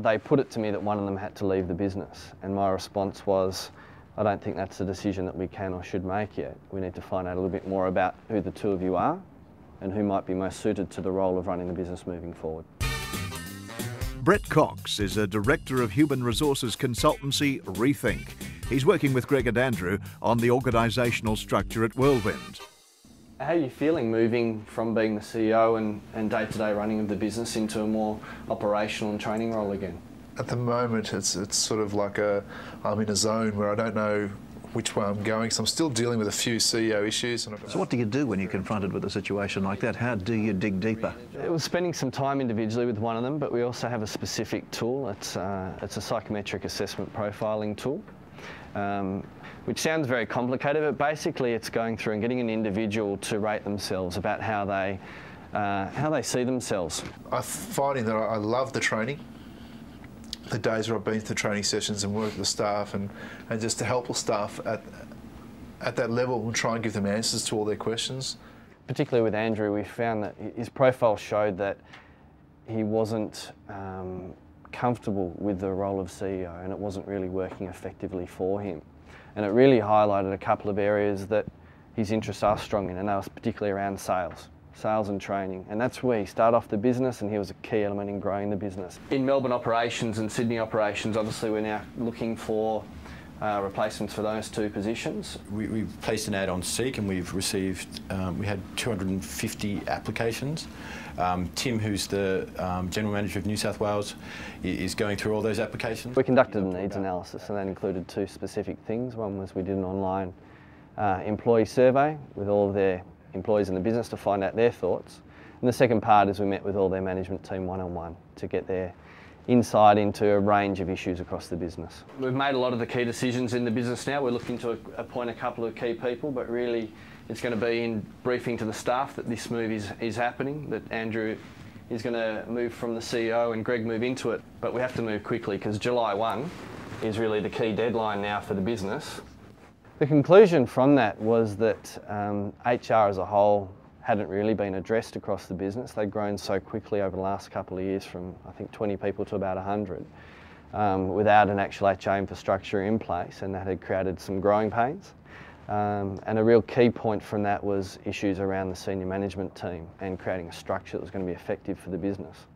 they put it to me that one of them had to leave the business, and my response was, I don't think that's a decision that we can or should make yet. We need to find out a little bit more about who the two of you are and who might be most suited to the role of running the business moving forward. Brett Cox is a director of human resources consultancy Rethink. He's working with Greg and Andrew on the organisational structure at Whirlwind. How are you feeling moving from being the CEO and day-to-day running of the business into a more operational and training role again? At the moment, it's sort of like I'm in a zone where I don't know which way I'm going, so I'm still dealing with a few CEO issues. So what do you do when you're confronted with a situation like that? How do you dig deeper? It was spending some time individually with one of them, but we also have a specific tool. It's a psychometric assessment profiling tool, which sounds very complicated, but basically it's going through and getting an individual to rate themselves about how they see themselves. I'm finding that I love the training. The days where I've been to training sessions and worked with the staff and just to help the staff at that level and try and give them answers to all their questions. Particularly with Andrew, we found that his profile showed that he wasn't comfortable with the role of CEO, and it wasn't really working effectively for him. And it really highlighted a couple of areas that his interests are strong in, and that was particularly around sales and training. And that's where he started off the business, and he was a key element in growing the business. In Melbourne operations and Sydney operations, obviously we're now looking for replacements for those two positions. We've placed an ad on Seek, and we've received, we had 250 applications. Tim, who's the General Manager of New South Wales, is going through all those applications. We conducted a needs analysis, and that included two specific things. One was we did an online employee survey with all of their employees in the business to find out their thoughts. And the second part is we met with all their management team one-on-one to get their insight into a range of issues across the business. We've made a lot of the key decisions in the business now. We're looking to appoint a couple of key people, but really it's going to be in briefing to the staff that this move is happening, that Andrew is going to move from the CEO and Greg move into it. But we have to move quickly because July 1 is really the key deadline now for the business. The conclusion from that was that HR as a whole hadn't really been addressed across the business. They'd grown so quickly over the last couple of years from, I think, 20 people to about 100 without an actual HR infrastructure in place, and that had created some growing pains. And a real key point from that was issues around the senior management team and creating a structure that was going to be effective for the business.